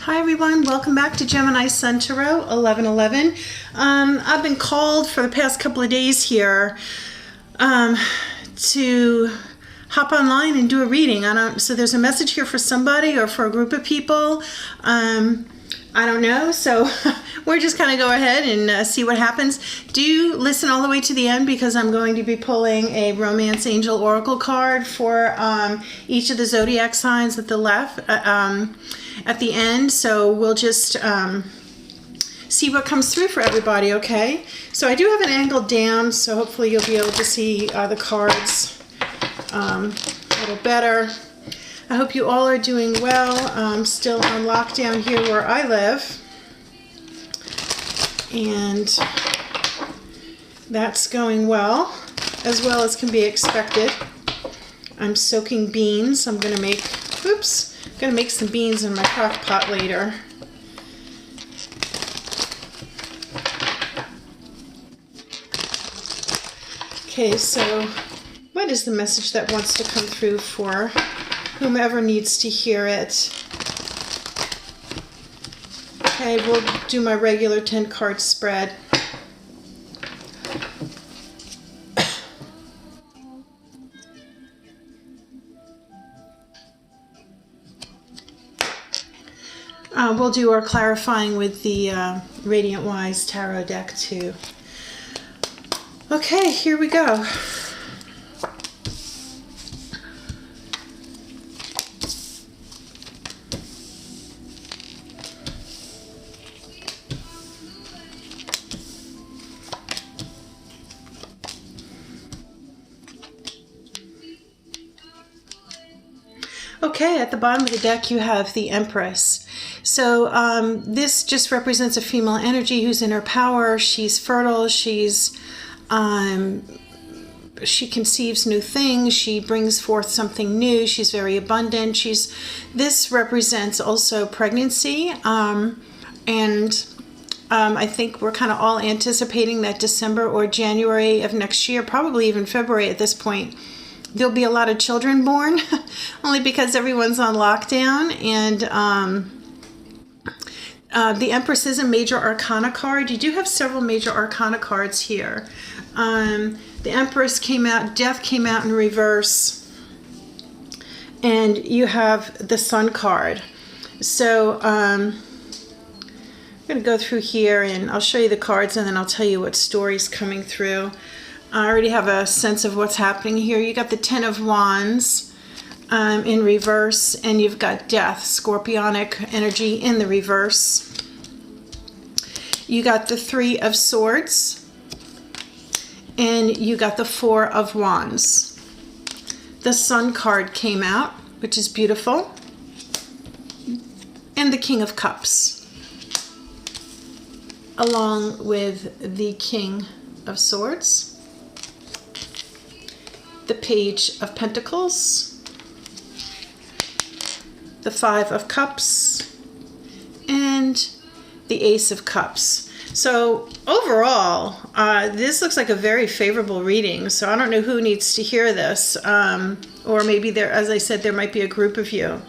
Hi everyone, welcome back to Gemini Sun Tarot 1111. I've been called for the past couple of days here to hop online and do a reading. So there's a message here for somebody or for a group of people. I don't know, so we're just going to go ahead and see what happens. Do listen all the way to the end because I'm going to be pulling a Romance Angel Oracle card for each of the zodiac signs at the left, at the end. So we'll just see what comes through for everybody, okay? So I do have an angle down, so hopefully you'll be able to see the cards a little better. I hope you all are doing well. I'm still on lockdown here where I live. And that's going well as can be expected. I'm soaking beans. I'm gonna make some beans in my crock pot later. Okay, so what is the message that wants to come through for whomever needs to hear it? Okay, we'll do my regular 10 card spread. We'll do our clarifying with the Radiant Wise Tarot deck too. Okay, here we go. Okay, at the bottom of the deck you have the Empress. So this just represents a female energy who's in her power. She's fertile. She conceives new things. She brings forth something new. She's very abundant. This represents also pregnancy. I think we're kind of all anticipating that December or January of next year, probably even February at this point, there'll be a lot of children born, only because everyone's on lockdown. And the Empress is a major arcana card. You do have several major arcana cards here. The Empress came out, Death came out in reverse, and you have the Sun card. So I'm going to go through here and I'll show you the cards and then I'll tell you what story's coming through. I already have a sense of what's happening here. You got the Ten of Wands in reverse, and you've got Death, Scorpionic energy in the reverse. You got the Three of Swords, and you got the Four of Wands. The Sun card came out, which is beautiful, and the King of Cups, along with the King of Swords, the Page of Pentacles, the Five of Cups, and the Ace of Cups. So overall, this looks like a very favorable reading. So I don't know who needs to hear this, or maybe there, as I said, there might be a group of you.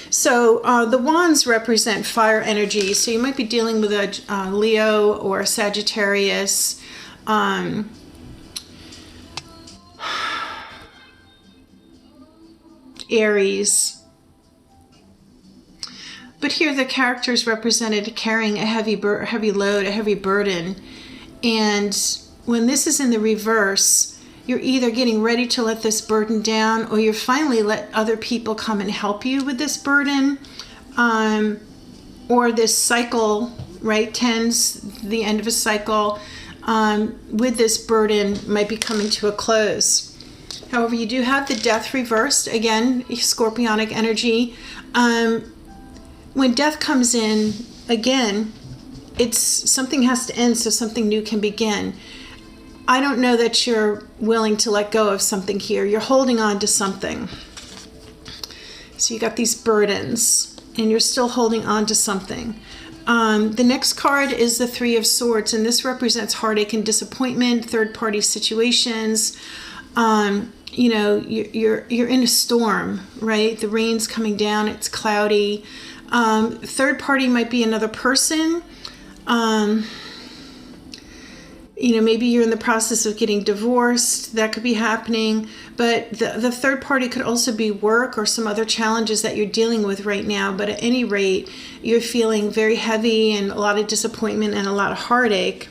So the wands represent fire energy. So you might be dealing with a Leo or a Sagittarius. Aries. But here the character is represented carrying a heavy load, a heavy burden. And when this is in the reverse, you're either getting ready to let this burden down, or you're finally let other people come and help you with this burden. Or this cycle, right, tends the end of a cycle with this burden might be coming to a close. However, you do have the Death reversed, again, Scorpionic energy. When Death comes in, again, it's something has to end so something new can begin. I don't know that you're willing to let go of something here. You're holding on to something. So you got these burdens, and you're still holding on to something. The next card is the Three of Swords, and this represents heartache and disappointment, third-party situations. you're in a storm, right? The rain's coming down, it's cloudy. Third party might be another person. Maybe you're in the process of getting divorced. That could be happening. But the third party could also be work or some other challenges that you're dealing with right now. But at any rate, you're feeling very heavy and a lot of disappointment and a lot of heartache.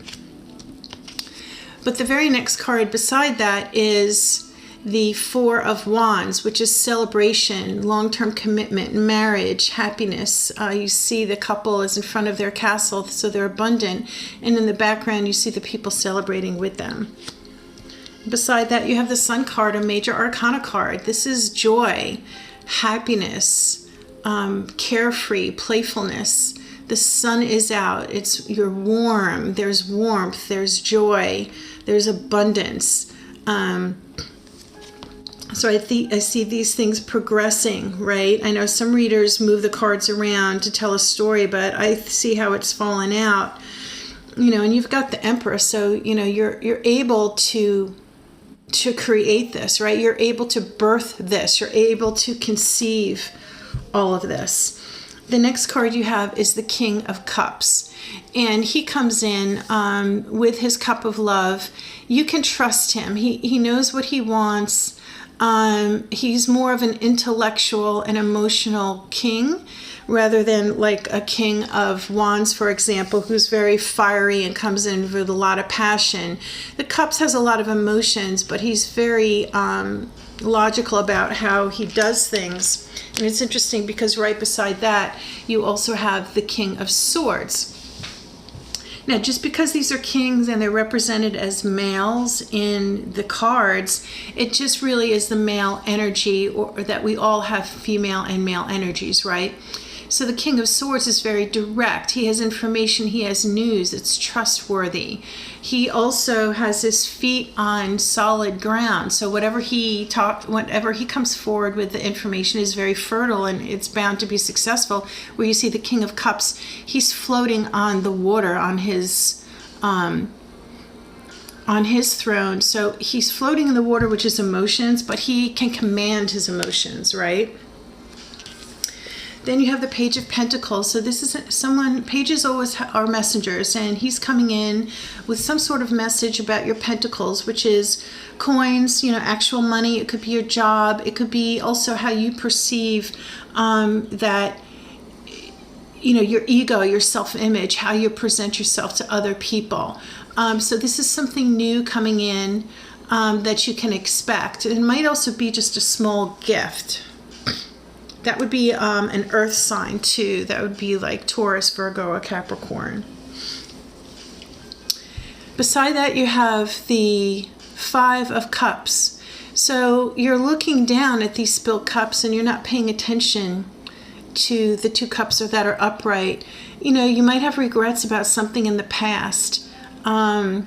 But the very next card beside that is the Four of Wands, which is celebration, long-term commitment, marriage, happiness. You see the couple is in front of their castle, so they're abundant. And in the background, you see the people celebrating with them. Beside that, you have the Sun card, a major arcana card. This is joy, happiness, carefree, playfulness. The sun is out. You're warm. There's warmth. There's joy. There's abundance. So I see these things progressing, right? I know some readers move the cards around to tell a story, but I see how it's fallen out. And you've got the Empress, so you're able to create this, right? You're able to birth this. You're able to conceive all of this. The next card you have is the King of Cups, and he comes in with his cup of love. You can trust him. He knows what he wants. He's more of an intellectual and emotional king rather than like a King of Wands, for example, who's very fiery and comes in with a lot of passion. The Cups has a lot of emotions, but he's very logical about how he does things. And it's interesting because right beside that, you also have the King of Swords. Now, just because these are kings and they're represented as males in the cards, it just really is the male energy, or that we all have female and male energies, right? So the King of Swords is very direct. He has information, he has news, it's trustworthy. He also has his feet on solid ground. So whatever he comes forward with, the information is very fertile and it's bound to be successful. Where you see the King of Cups, he's floating on the water on his throne. So he's floating in the water, which is emotions, but he can command his emotions, right? Then you have the Page of Pentacles. So this is pages always are messengers, and he's coming in with some sort of message about your pentacles, which is coins, actual money. It could be your job. It could be also how you perceive that, your ego, your self-image, how you present yourself to other people. So this is something new coming in that you can expect. It might also be just a small gift. That would be an earth sign too. That would be like Taurus, Virgo, or Capricorn. Beside that, you have the Five of Cups. So you're looking down at these spilled cups and you're not paying attention to the two cups that are upright. You might have regrets about something in the past. And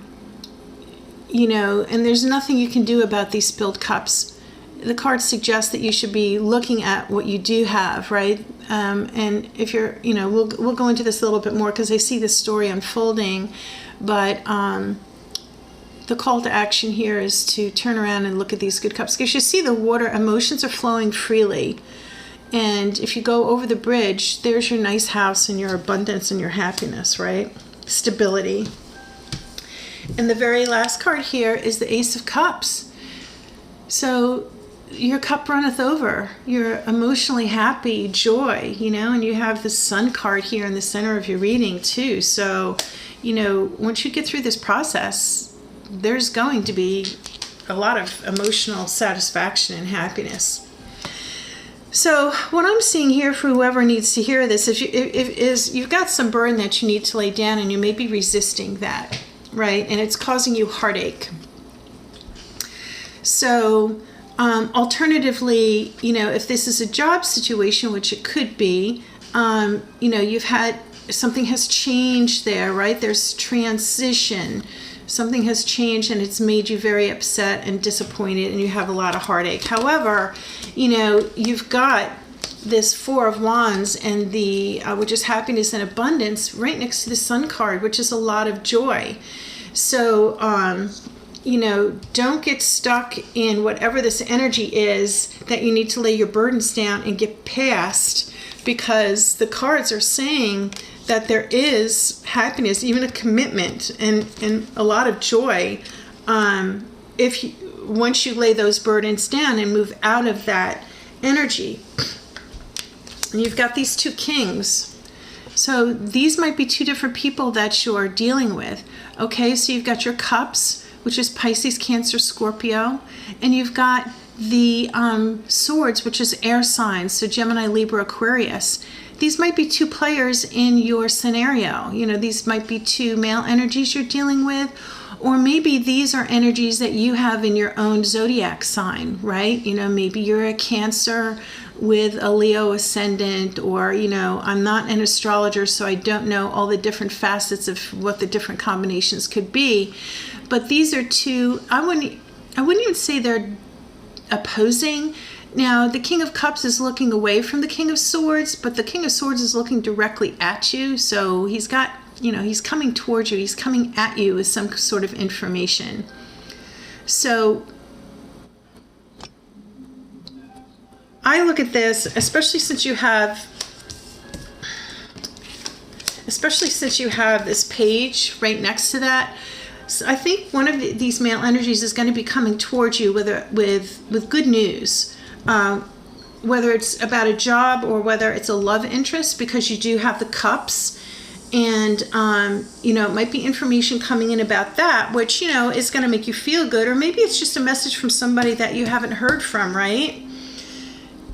there's nothing you can do about these spilled cups. The cards suggest that you should be looking at what you do have, right? And if you're, we'll go into this a little bit more because I see this story unfolding, but the call to action here is to turn around and look at these good cups. Because you see the water, emotions are flowing freely. And if you go over the bridge, there's your nice house and your abundance and your happiness, right? Stability. And the very last card here is the Ace of Cups. So your cup runneth over. You're emotionally happy, joy, and you have the Sun card here in the center of your reading too. So, once you get through this process, there's going to be a lot of emotional satisfaction and happiness. So what I'm seeing here for whoever needs to hear this is you've got some burden that you need to lay down and you may be resisting that, right? And it's causing you heartache. So alternatively, if this is a job situation, which it could be, you've had, something has changed there, right? There's transition. Something has changed and it's made you very upset and disappointed and you have a lot of heartache. However, you've got this Four of Wands and which is happiness and abundance right next to the Sun card, which is a lot of joy. So, don't get stuck in whatever this energy is that you need to lay your burdens down and get past, because the cards are saying that there is happiness, even a commitment and a lot of joy, once you lay those burdens down and move out of that energy. And you've got these two kings. So these might be two different people that you're dealing with. Okay, so you've got your cups, which is Pisces, Cancer, Scorpio. And you've got the swords, which is air signs, so Gemini, Libra, Aquarius. These might be two players in your scenario. These might be two male energies you're dealing with, or maybe these are energies that you have in your own zodiac sign, right? Maybe you're a Cancer with a Leo ascendant, or, I'm not an astrologer, so I don't know all the different facets of what the different combinations could be. But these are two, I wouldn't even say they're opposing. Now, the King of Cups is looking away from the King of Swords, but the King of Swords is looking directly at you. So he's got, he's coming towards you. He's coming at you with some sort of information. So I look at this, especially since you have this page right next to that. So I think one of these male energies is going to be coming towards you with good news, whether it's about a job or whether it's a love interest, because you do have the cups, and it might be information coming in about that, which is going to make you feel good, or maybe it's just a message from somebody that you haven't heard from, right?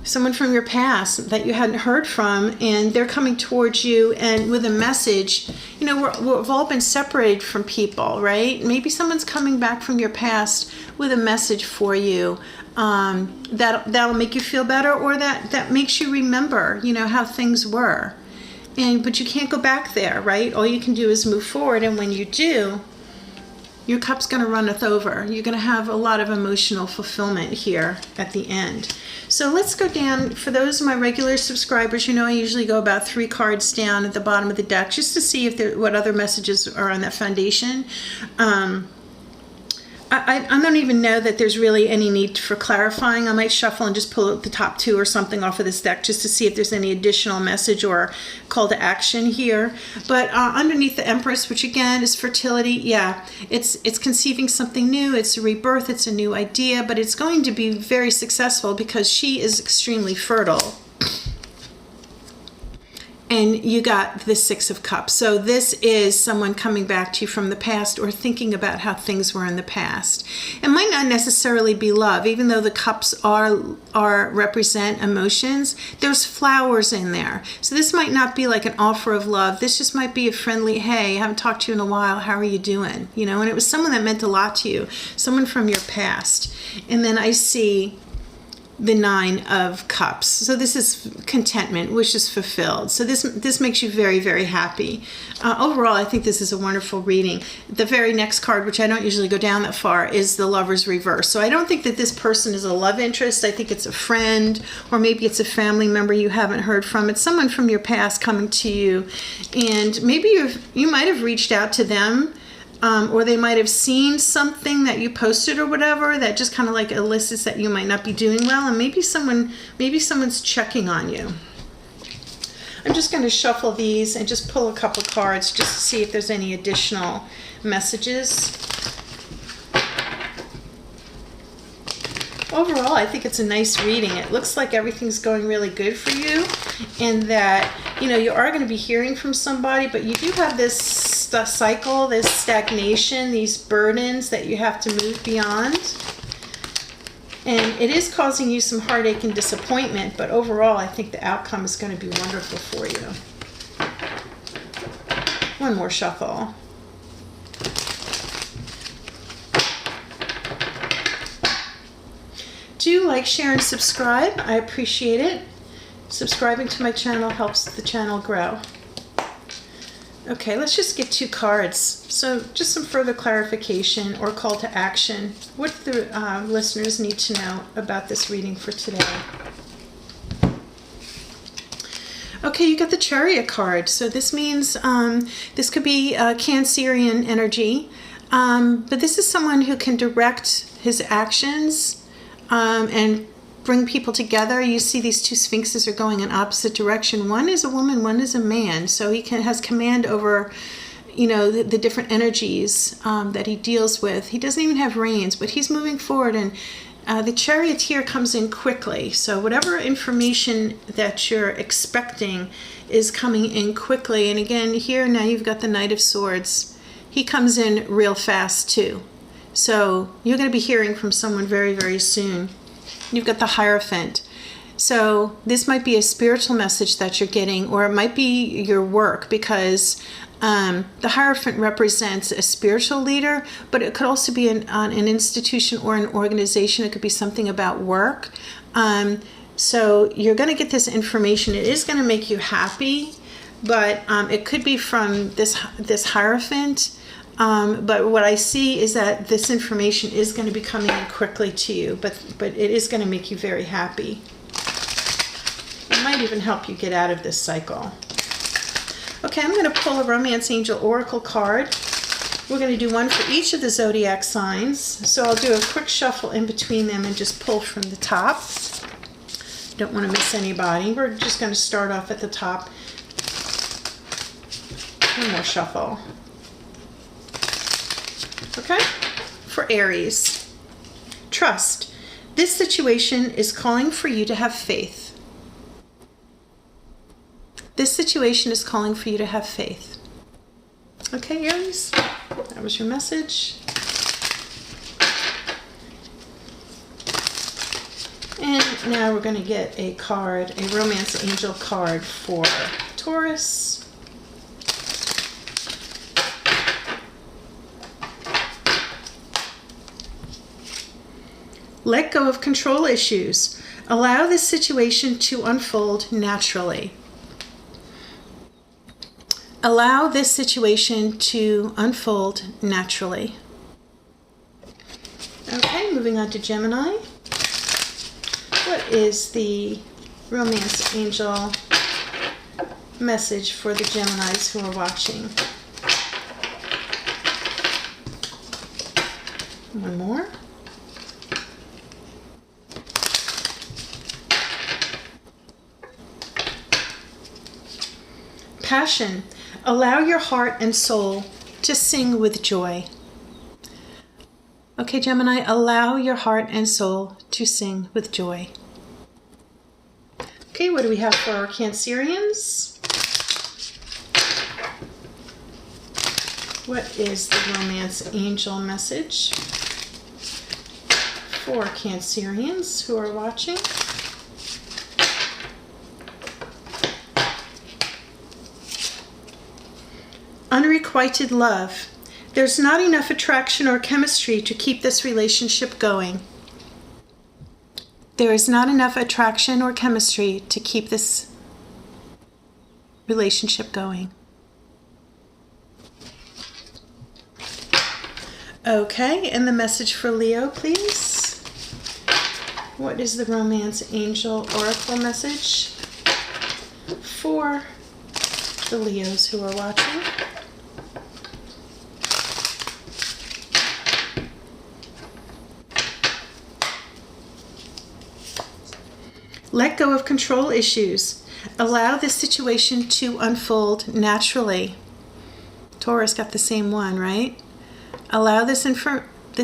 Someone from your past that you hadn't heard from, and they're coming towards you and with a message. We've all been separated from people, right? Maybe someone's coming back from your past with a message for you that'll make you feel better, or that makes you remember, how things were. But you can't go back there, right? All you can do is move forward, and when you do, your cup's going to runneth over. You're going to have a lot of emotional fulfillment here at the end. So let's go down. For those of my regular subscribers, I usually go about 3 cards down at the bottom of the deck just to see what other messages are on that foundation. I don't even know that there's really any need for clarifying. I might shuffle and just pull out the top 2 or something off of this deck just to see if there's any additional message or call to action here. But underneath the Empress, which again is fertility, yeah, it's conceiving something new, it's a rebirth, it's a new idea, but it's going to be very successful because she is extremely fertile. And you got the 6 of Cups. So this is someone coming back to you from the past, or thinking about how things were in the past. It might not necessarily be love, even though the cups are represent emotions. There's flowers in there. So this might not be like an offer of love. This just might be a friendly, hey, I haven't talked to you in a while. How are you doing? And it was someone that meant a lot to you, someone from your past. And then I see the 9 of Cups. So this is contentment, wishes fulfilled. So this makes you very, very happy. Overall, I think this is a wonderful reading. The very next card, which I don't usually go down that far, is the Lover's Reverse. So I don't think that this person is a love interest. I think it's a friend, or maybe it's a family member you haven't heard from. It's someone from your past coming to you, and maybe you might have reached out to them. Or they might have seen something that you posted or whatever that just kind of like elicits that you might not be doing well, and maybe someone's checking on you. I'm just going to shuffle these and just pull a couple cards just to see if there's any additional messages. Overall, I think it's a nice reading. It looks like everything's going really good for you, and that you are going to be hearing from somebody, but you do have this cycle, this stagnation, these burdens that you have to move beyond. And it is causing you some heartache and disappointment, but overall, I think the outcome is going to be wonderful for you. One more shuffle. Do like, share, and subscribe. I appreciate it. Subscribing to my channel helps the channel grow. Okay, let's just get 2 cards. So just some further clarification or call to action. What do the listeners need to know about this reading for today? Okay, you got the Chariot card. So this means this could be Cancerian energy. But this is someone who can direct his actions and bring people together. You see these two sphinxes are going in opposite direction. One is a woman, one is a man. So he has command over, you know, the different energies that he deals with. He doesn't even have reins, but he's moving forward, and the charioteer comes in quickly. So whatever information that you're expecting is coming in quickly. And again, here now you've got the Knight of Swords. He comes in real fast too. So you're going to be hearing from someone very, very soon. You've got the Hierophant. So this might be a spiritual message that you're getting, or it might be your work, because the Hierophant represents a spiritual leader, but it could also be an institution or an organization. It could be something about work. So you're going to get this information. It is going to make you happy, but it could be from this Hierophant. But what I see is that this information is going to be coming in quickly to you, but it is going to make you very happy. It might even help you get out of this cycle. Okay, I'm going to pull a Romance Angel Oracle card. We're going to do one for each of the zodiac signs. So I'll do a quick shuffle in between them and just pull from the top. Don't want to miss anybody. We're just going to start off at the top. One more shuffle. Okay, for Aries. Trust. This situation is calling for you to have faith. This situation is calling for you to have faith. Okay, Aries, that was your message. And now we're going to get a card, a Romance Angel card for Taurus. Let go of control issues. Allow this situation to unfold naturally. Allow this situation to unfold naturally. Okay, moving on to Gemini. What is the Romance Angel message for the Geminis who are watching? One more. Passion. Allow your heart and soul to sing with joy. Okay, Gemini, allow your heart and soul to sing with joy. Okay, what do we have for our Cancerians? What is the Romance Angel message for Cancerians who are watching? Unrequited love. There's not enough attraction or chemistry to keep this relationship going. There is not enough attraction or chemistry to keep this relationship going. Okay, and the message for Leo, please. What is the Romance Angel Oracle message for the Leos who are watching? Let go of control issues. Allow this situation to unfold naturally. Taurus got the same one, right? Allow this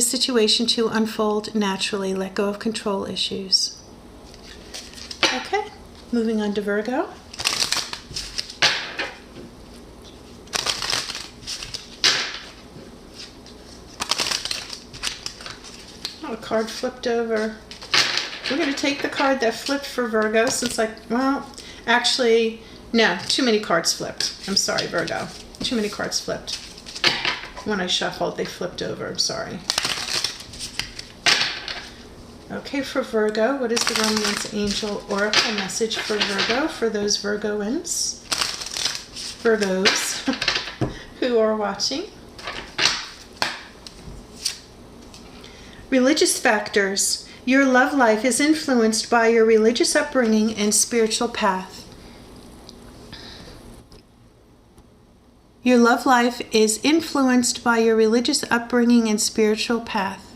situation to unfold naturally. Let go of control issues. Okay, moving on to Virgo. Oh, a card flipped over. We're going to take the card that flipped for Virgo since actually, no, too many cards flipped. I'm sorry, Virgo. Too many cards flipped. When I shuffled, they flipped over. I'm sorry. Okay, for Virgo, what is the Romance Angel Oracle message for Virgo, for those Virgos who are watching? Religious factors. Your love life is influenced by your religious upbringing and spiritual path. Your love life is influenced by your religious upbringing and spiritual path.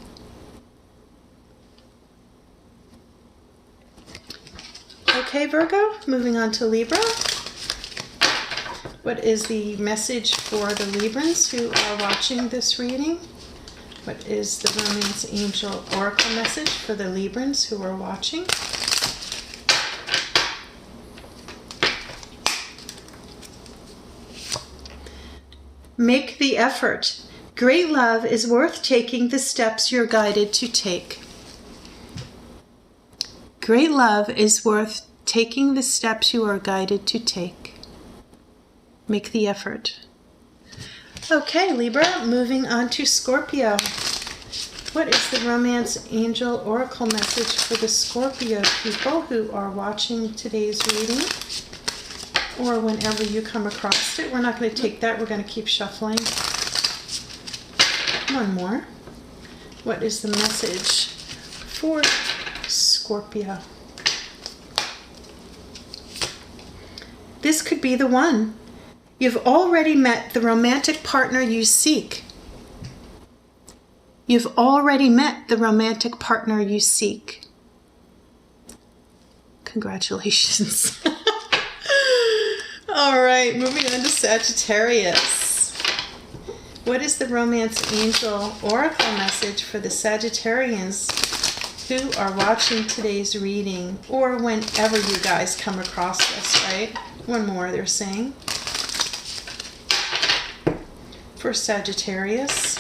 Okay, Virgo, moving on to Libra. What is the message for the Librans who are watching this reading? What is the Romance Angel Oracle message for the Librans who are watching? Make the effort. Great love is worth taking the steps you're guided to take. Great love is worth taking the steps you are guided to take. Make the effort. Okay, Libra, moving on to Scorpio. What is the Romance Angel Oracle message for the Scorpio people who are watching today's reading? Or whenever you come across it. We're not going to take that. We're going to keep shuffling. One more. What is the message for Scorpio? This could be the one. You've already met the romantic partner you seek. You've already met the romantic partner you seek. Congratulations. All right, moving on to Sagittarius. What is the Romance Angel Oracle message for the Sagittarians who are watching today's reading, or whenever you guys come across this, right? One more, they're saying. For Sagittarius.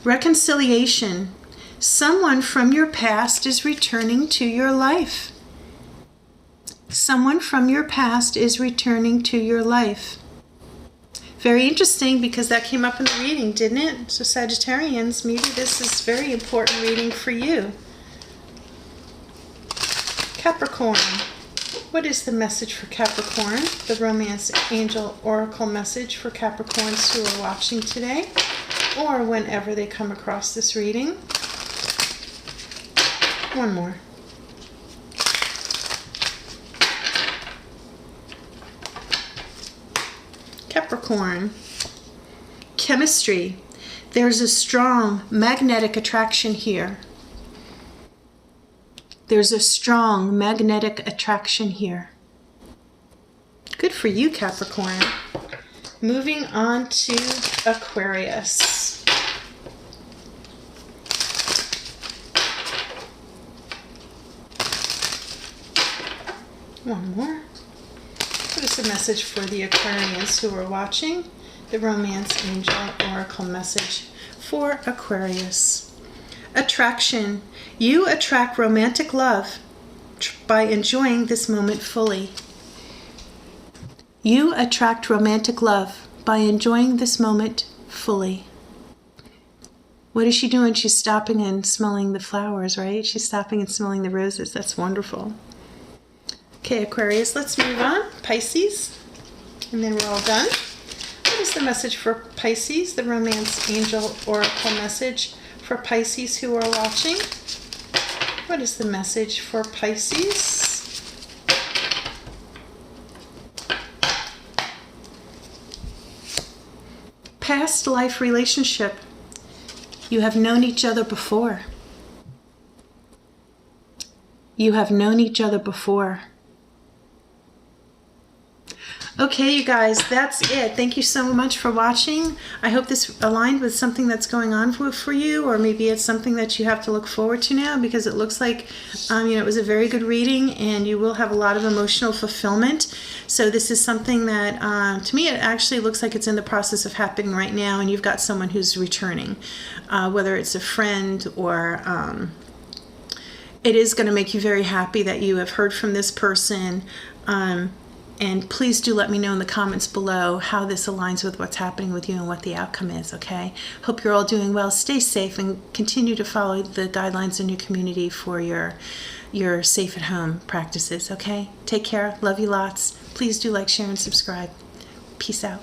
Reconciliation. Someone from your past is returning to your life. Someone from your past is returning to your life. Very interesting, because that came up in the reading, didn't it? So Sagittarians, maybe this is a very important reading for you. Capricorn. What is the message for Capricorn? The Romance Angel Oracle message for Capricorns who are watching today, or whenever they come across this reading. One more. Capricorn. Chemistry. There's a strong magnetic attraction here. There's a strong magnetic attraction here. Good for you, Capricorn. Moving on to Aquarius. One more. What is the message for the Aquarians who are watching? The Romance Angel Oracle message for Aquarius. Attraction. You attract romantic love by enjoying this moment fully. You attract romantic love by enjoying this moment fully. What is she doing? She's stopping and smelling the flowers, right? She's stopping and smelling the roses. That's wonderful. Okay, Aquarius, let's move on. Pisces, and then we're all done. What is the message for Pisces? The Romance Angel Oracle message for Pisces who are watching. What is the message for Pisces? Past life relationship. You have known each other before. You have known each other before. Okay, you guys, that's it. Thank you so much for watching. I hope this aligned with something that's going on for you, or maybe it's something that you have to look forward to now, because it looks like it was a very good reading, and you will have a lot of emotional fulfillment. So this is something that, to me, it actually looks like it's in the process of happening right now, and you've got someone who's returning, whether it's a friend or it is going to make you very happy that you have heard from this person. And please do let me know in the comments below how this aligns with what's happening with you and what the outcome is, okay? Hope you're all doing well. Stay safe and continue to follow the guidelines in your community for your safe at home practices, okay? Take care. Love you lots. Please do like, share, and subscribe. Peace out.